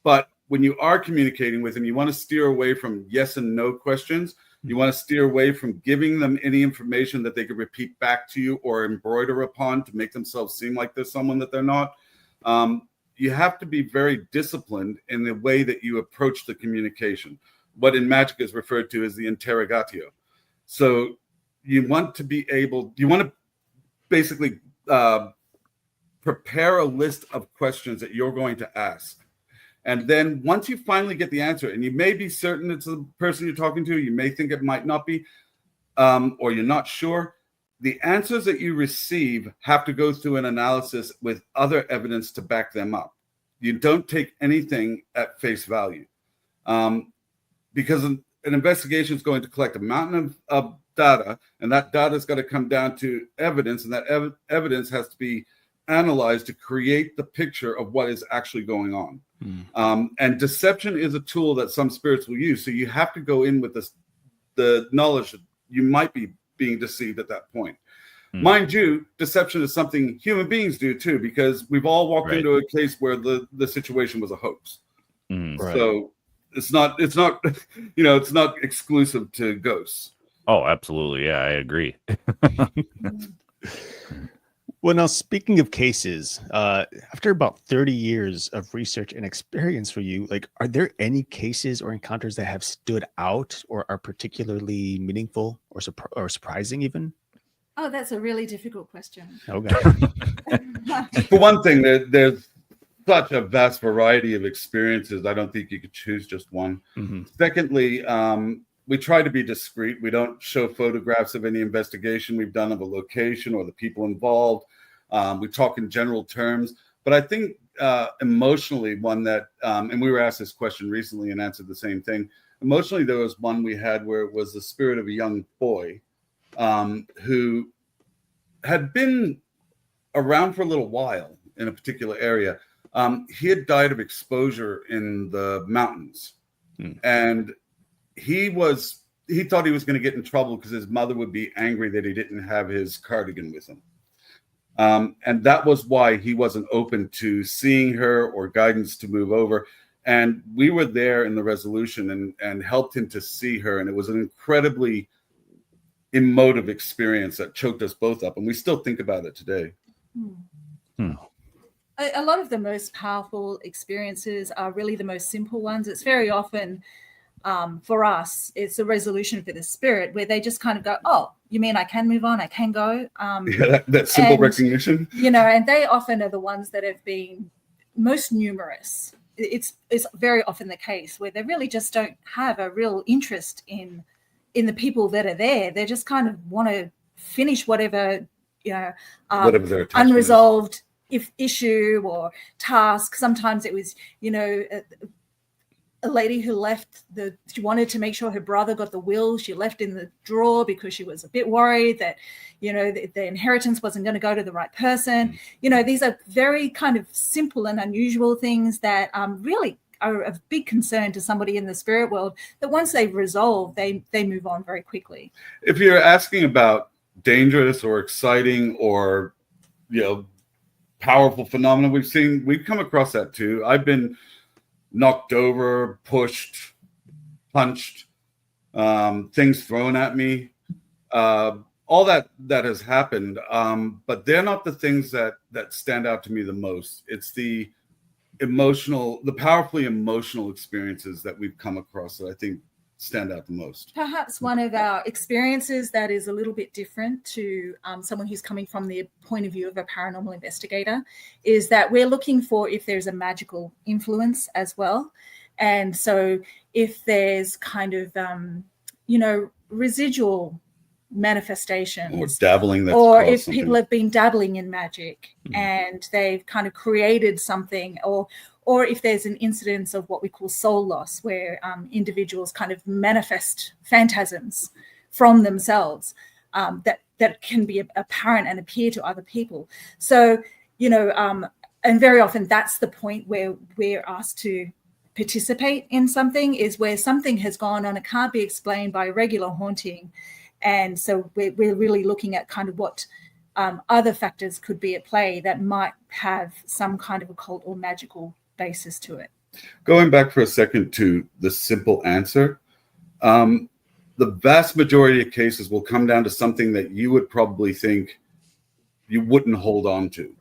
But when you are communicating with them, you want to steer away from yes and no questions. You want to steer away from giving them any information that they could repeat back to you or embroider upon to make themselves seem like they're someone that they're not. You have to be very disciplined in the way that you approach the communication. What in magic is referred to as the interrogatio. So you want to basically prepare a list of questions that you're going to ask. And then once you finally get the answer, and you may be certain it's the person you're talking to, you may think it might not be, or you're not sure, the answers that you receive have to go through an analysis with other evidence to back them up. You don't take anything at face value, because an investigation is going to collect a mountain of data, and that data is going to come down to evidence, and that evidence has to be analyzed to create the picture of what is actually going on. And deception is a tool that some spirits will use. So you have to go in with the knowledge that you might be being deceived at that point. Mind you, deception is something human beings do too, because we've all walked into a case where the situation was a hoax. So it's not it's not exclusive to ghosts. Oh, absolutely. Yeah, I agree. Well, now speaking of cases, after about 30 years of research and experience for you, are there any cases or encounters that have stood out or are particularly meaningful or surprising even? Oh, that's a really difficult question. Okay. For one thing, there's such a vast variety of experiences. I don't think you could choose just one. Secondly, we try to be discreet. We don't show photographs of any investigation we've done of a location or the people involved. We talk in general terms. But I think emotionally, one that, and we were asked this question recently and answered the same thing. Emotionally, there was one we had where it was the spirit of a young boy who had been around for a little while in a particular area. He had died of exposure in the mountains. And he thought he was going to get in trouble because his mother would be angry that he didn't have his cardigan with him. And that was why he wasn't open to seeing her or guidance to move over. And we were there in the resolution and helped him to see her. And it was an incredibly emotive experience that choked us both up. And we still think about it today. A lot of the most powerful experiences are really the most simple ones. It's very often, for us, it's a resolution for the spirit where they just kind of go, oh, you mean I can move on? I can go? That simple recognition. And they often are the ones that have been most numerous. It's very often the case where they really just don't have a real interest in the people that are there. They just kind of want to finish whatever whatever their unresolved issue or task. Sometimes it was, a lady who left she wanted to make sure her brother got the will. She left in the drawer because she was a bit worried that, the inheritance wasn't going to go to the right person. These are very kind of simple and unusual things that really are of big concern to somebody in the spirit world, that once they've resolved, they move on very quickly. If you're asking about dangerous or exciting or, powerful phenomena we've come across that too. I've been knocked over, pushed, punched, things thrown at me, all that has happened. But they're not the things that stand out to me the most. It's the powerfully emotional experiences that we've come across that I think stand out the most. Perhaps one of our experiences that is a little bit different to someone who's coming from the point of view of a paranormal investigator is that we're looking for if there's a magical influence as well. And so if there's kind of, residual manifestations or dabbling, or if people have been dabbling in magic and they've kind of created something, or if there's an incidence of what we call soul loss, where individuals kind of manifest phantasms from themselves that can be apparent and appear to other people. So, and very often that's the point where we're asked to participate in something, is where something has gone on, it can't be explained by regular haunting. And so we're really looking at kind of what other factors could be at play that might have some kind of occult or magical basis to it. Going back for a second to the simple answer, the vast majority of cases will come down to something that you would probably think you wouldn't hold on to.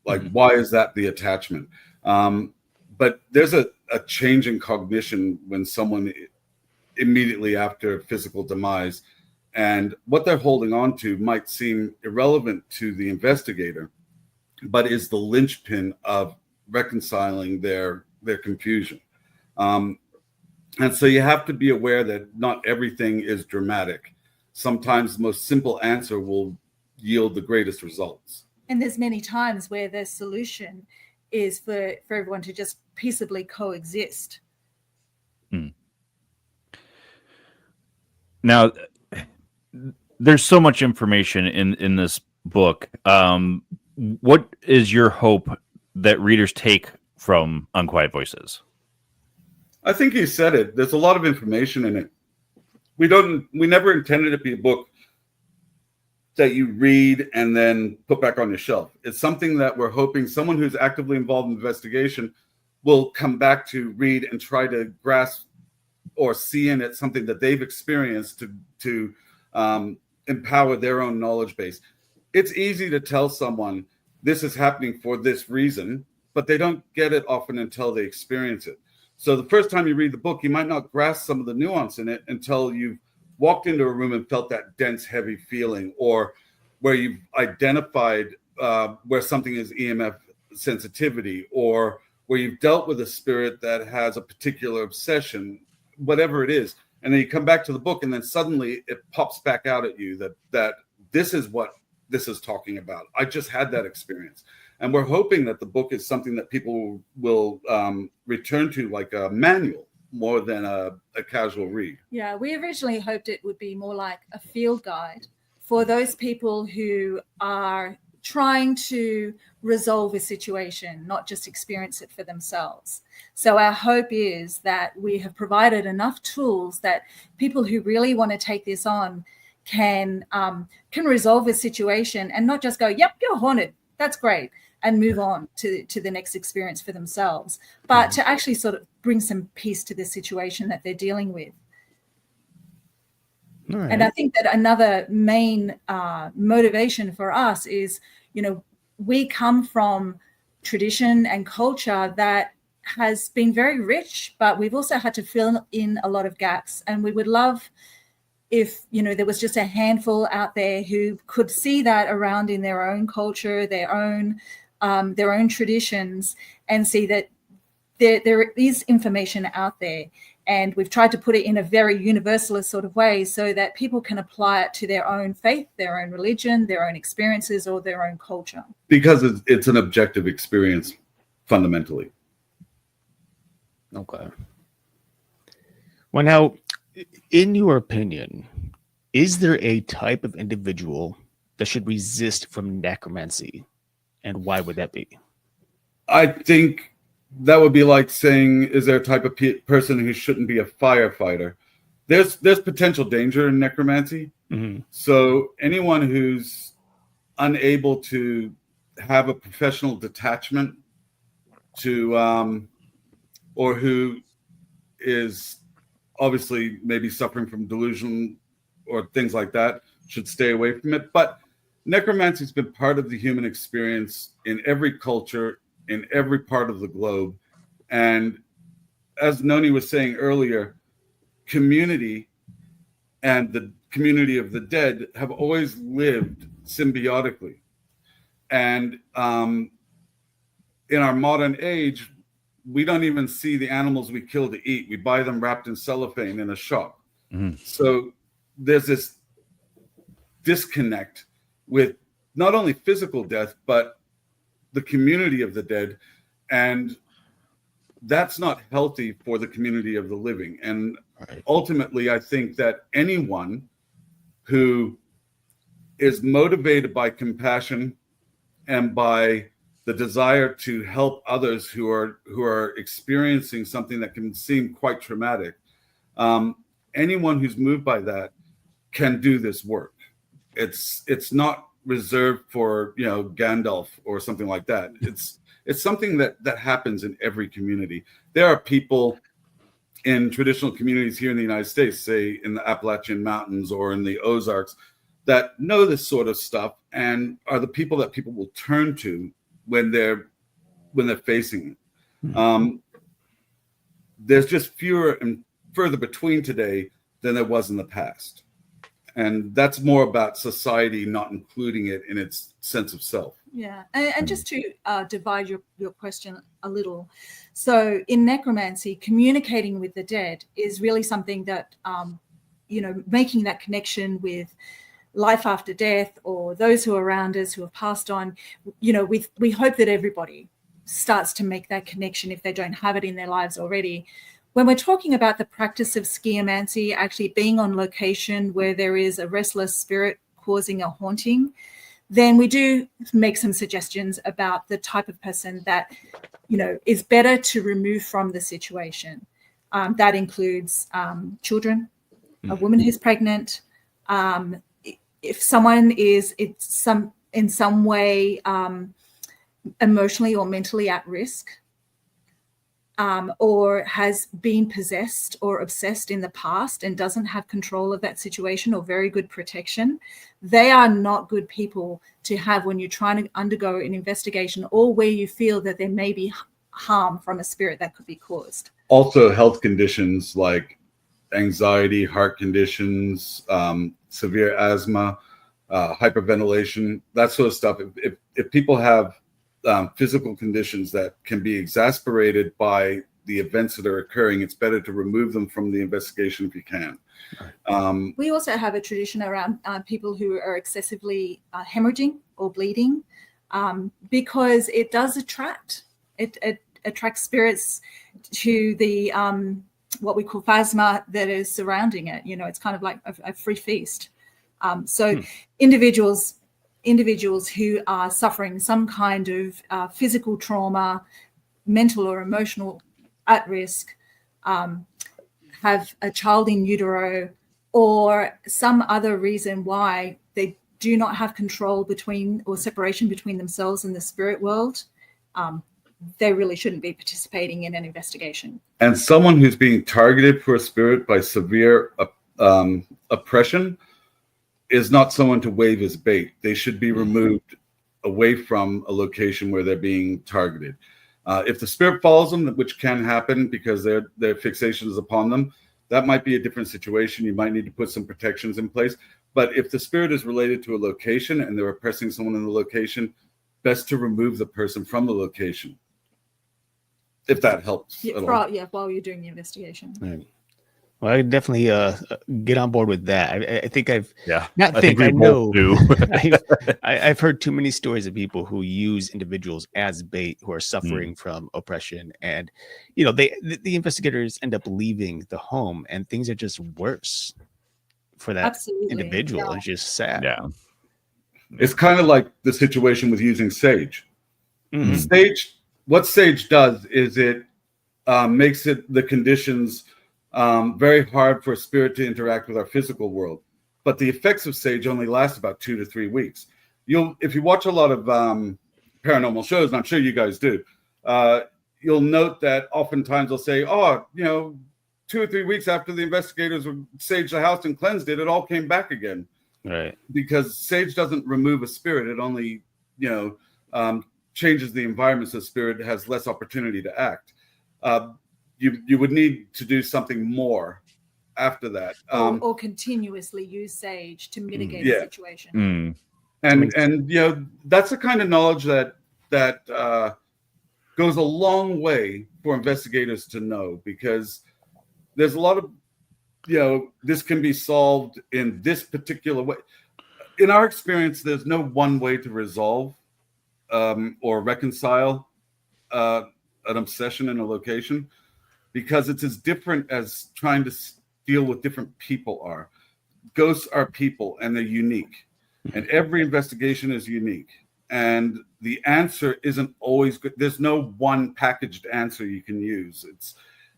Like, why is that the attachment? But there's a change in cognition when someone immediately after physical demise, and what they're holding on to might seem irrelevant to the investigator, but is the linchpin of reconciling their confusion. And so you have to be aware that not everything is dramatic. Sometimes the most simple answer will yield the greatest results. And there's many times where the solution is for everyone to just peaceably coexist. Now, there's so much information in this book. What is your hope that readers take from Unquiet Voices? I think you said it. There's a lot of information in it. We never intended it to be a book that you read and then put back on your shelf. It's something that we're hoping someone who's actively involved in investigation will come back to read and try to grasp or see in it something that they've experienced to empower their own knowledge base. It's easy to tell someone this is happening for this reason, but they don't get it often until they experience it. So the first time you read the book, you might not grasp some of the nuance in it until you've walked into a room and felt that dense, heavy feeling, or where you've identified where something is EMF sensitivity, or where you've dealt with a spirit that has a particular obsession, whatever it is. and then you come back to the book, and then suddenly it pops back out at you that this is what this is talking about. I just had that experience. And we're hoping that the book is something that people will return to like a manual more than a casual read. Yeah, we originally hoped it would be more like a field guide for those people who are trying to resolve a situation, not just experience it for themselves. So our hope is that we have provided enough tools that people who really want to take this on can resolve a situation and not just go, yep, you're haunted, that's great, and move on to the next experience for themselves, but to actually sort of bring some peace to the situation that they're dealing with. Right. And I think that another main motivation for us is, we come from tradition and culture that has been very rich, but we've also had to fill in a lot of gaps. And we would love if, there was just a handful out there who could see that around in their own culture, their own traditions, and see that there is information out there. And we've tried to put it in a very universalist sort of way so that people can apply it to their own faith, their own religion, their own experiences, or their own culture. Because it's an objective experience, fundamentally. Okay. Well, now, in your opinion, is there a type of individual that should resist from necromancy? And why would that be? I think that would be like saying, is there a type of person who shouldn't be a firefighter? There's potential danger in necromancy. Mm-hmm. So anyone who's unable to have a professional detachment to, or who is obviously maybe suffering from delusion or things like that, should stay away from it. But necromancy has been part of the human experience in every culture, in every part of the globe. And as Nonie was saying earlier, community and the community of the dead have always lived symbiotically. And in our modern age, we don't even see the animals we kill to eat. We buy them wrapped in cellophane in a shop. Mm-hmm. So there's this disconnect with not only physical death, but the community of the dead. And that's not healthy for the community of the living. And ultimately, I think that anyone who is motivated by compassion and by the desire to help others who are experiencing something that can seem quite traumatic, anyone who's moved by that can do this work. It's not reserved for Gandalf or something like that. It's something that happens in every community. There are people in traditional communities here in the United States, say in the Appalachian Mountains or in the Ozarks, that know this sort of stuff and are the people that people will turn to when they're facing it. Mm-hmm. There's just fewer and further between today than there was in the past. And that's more about society not including it in its sense of self. Yeah. And just to divide your question a little. So in necromancy, communicating with the dead is really something that, making that connection with life after death or those who are around us who have passed on, we hope that everybody starts to make that connection if they don't have it in their lives already. When we're talking about the practice of skiamancy, actually being on location where there is a restless spirit causing a haunting, then we do make some suggestions about the type of person that, is better to remove from the situation. That includes children, a woman who's pregnant, if someone is in some way emotionally or mentally at risk, or has been possessed or obsessed in the past and doesn't have control of that situation or very good protection, they are not good people to have when you're trying to undergo an investigation or where you feel that there may be harm from a spirit that could be caused. Also, health conditions like anxiety, heart conditions, severe asthma, hyperventilation, that sort of stuff. If people have physical conditions that can be exasperated by the events that are occurring, it's better to remove them from the investigation if you can. We also have a tradition around people who are excessively hemorrhaging or bleeding, because it does attract spirits to the what we call phasma that is surrounding it. It's kind of like a free feast. So individuals who are suffering some kind of physical trauma, mental or emotional at risk, have a child in utero, or some other reason why they do not have control between or separation between themselves and the spirit world, they really shouldn't be participating in an investigation. And someone who's being targeted for a spirit by severe oppression is not someone to wave as bait. They should be removed away from a location where they're being targeted. If the spirit follows them, which can happen because their fixation is upon them, that might be a different situation. You might need to put some protections in place. But if the spirit is related to a location and they're oppressing someone in the location, best to remove the person from the location, if that helps. While you're doing the investigation. Right. Well, I definitely get on board with that. I think I've I've heard too many stories of people who use individuals as bait who are suffering from oppression, and the investigators end up leaving the home, and things are just worse for that individual. Yeah. It's just sad. Yeah, it's kind of like the situation with using sage. Sage, what sage does is it makes the conditions very hard for a spirit to interact with our physical world. But the effects of sage only last about 2 to 3 weeks. If you watch a lot of paranormal shows, and I'm sure you guys do, you'll note that oftentimes they'll say, 2 or 3 weeks after the investigators would sage the house and cleansed it, it all came back again. Right. Because sage doesn't remove a spirit. It only, changes the environment so the spirit has less opportunity to act. You would need to do something more after that, or continuously use sage to mitigate the situation. And that's the kind of knowledge that goes a long way for investigators to know, because there's a lot of this can be solved in this particular way. In our experience, there's no one way to resolve or reconcile an obsession in a location, because it's as different as trying to deal with different people are. Ghosts are people, and they're unique, and every investigation is unique, and the answer isn't always good. There's no one packaged answer you can use. It's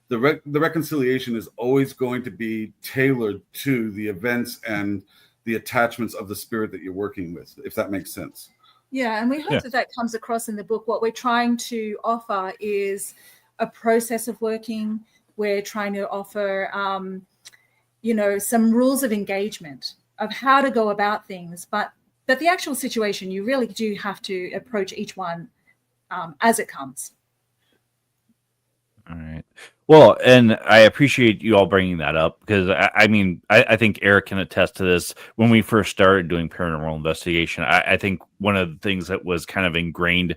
the reconciliation is always going to be tailored to the events and the attachments of the spirit that you're working with, if that makes sense. Yeah, and we hope that comes across in the book. What we're trying to offer is a process of working. We're trying to offer, some rules of engagement of how to go about things. But the actual situation, you really do have to approach each one as it comes. All right. Well, and I appreciate you all bringing that up, because I think Eric can attest to this. When we first started doing paranormal investigation, I think one of the things that was kind of ingrained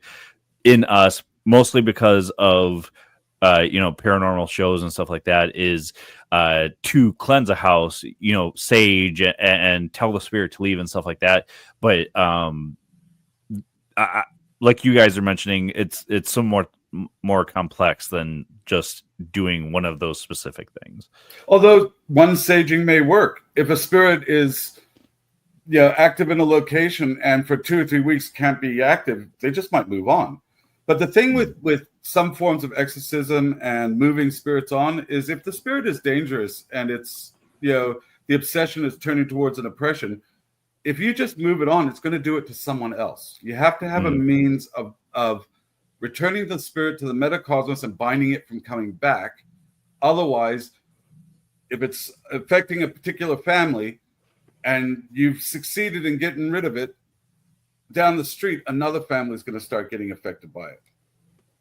in us, mostly because of paranormal shows and stuff like that, is to cleanse a house, sage and tell the spirit to leave and stuff like that. But like you guys are mentioning, it's somewhat more complex than just doing one of those specific things. Although one saging may work. If a spirit is active in a location and for 2 or 3 weeks can't be active, they just might move on. But the thing with some forms of exorcism and moving spirits on is, if the spirit is dangerous and it's the obsession is turning towards an oppression, if you just move it on, it's going to do it to someone else. You have to have a means of returning the spirit to the metacosmos and binding it from coming back. Otherwise, if it's affecting a particular family and you've succeeded in getting rid of it, down the street, another family is going to start getting affected by it.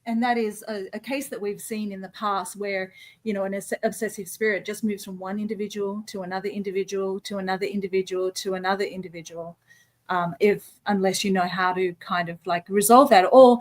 And that is a case that we've seen in the past where, an obsessive spirit just moves from one individual to another individual to another individual to another individual. Unless you know how to kind of like resolve that, or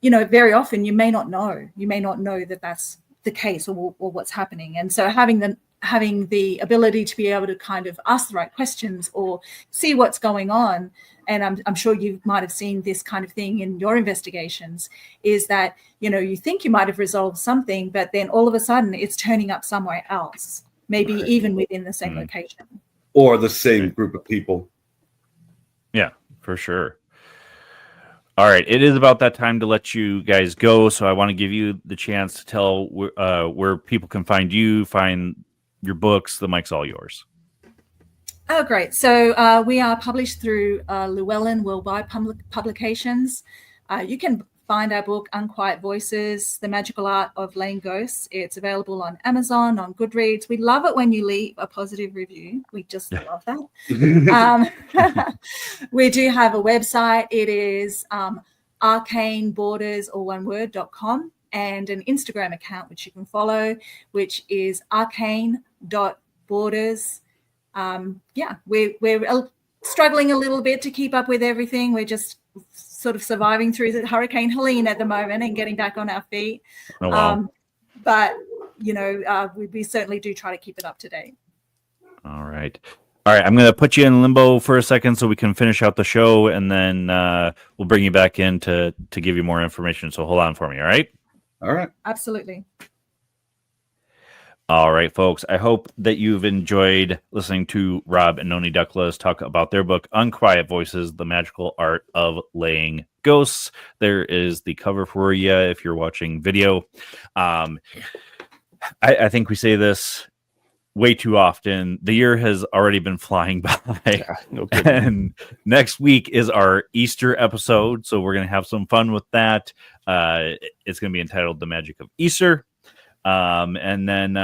very often you may not know that that's the case or what's happening. And so having the ability to be able to kind of ask the right questions or see what's going on, and I'm sure you might have seen this kind of thing in your investigations, is that, you know, you think you might have resolved something, but then all of a sudden it's turning up somewhere else, maybe even within the same location. Or the same group of people. Yeah, for sure. All right, it is about that time to let you guys go, so I want to give you the chance to tell where people can find you, find your books. The mic's all yours. Oh, great. So we are published through Llewellyn Worldwide Publications. You can find our book, Unquiet Voices, The Magical Art of Laying Ghosts. It's available on Amazon, on Goodreads. We love it when you leave a positive review. We just love that. We do have a website. It is arcaneborders, or one word, .com, and an Instagram account which you can follow, which is arcane.borders. We're struggling a little bit to keep up with everything. We're just sort of surviving through the Hurricane Helene at the moment and getting back on our feet. Oh, wow. But, you know, we certainly do try to keep it up to date. All right. I'm going to put you in limbo for a second so we can finish out the show, and then we'll bring you back in to give you more information. So hold on for me, all right? All right. Absolutely. All right, folks. I hope that you've enjoyed listening to Rob and Nonie Douglas talk about their book, Unquiet Voices, The Magical Art of Laying Ghosts. There is the cover for you if you're watching video. I think we say this way too often. The year has already been flying by. Yeah, no kidding. And next week is our Easter episode, so we're going to have some fun with that. It's going to be entitled The Magic of Easter. And then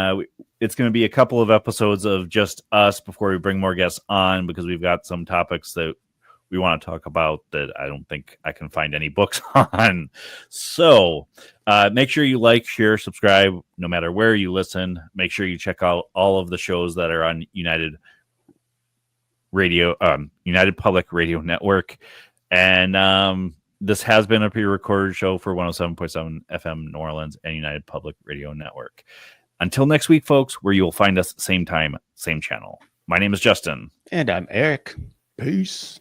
it's going to be a couple of episodes of just us before we bring more guests on, because we've got some topics that we want to talk about that I don't think I can find any books on. So make sure you like, share, subscribe, no matter where you listen. Make sure you check out all of the shows that are on United Public Radio Network. And this has been a pre-recorded show for 107.7 FM New Orleans and United Public Radio Network. Until next week, folks, where you'll find us same time, same channel. My name is Justin. And I'm Eric. Peace.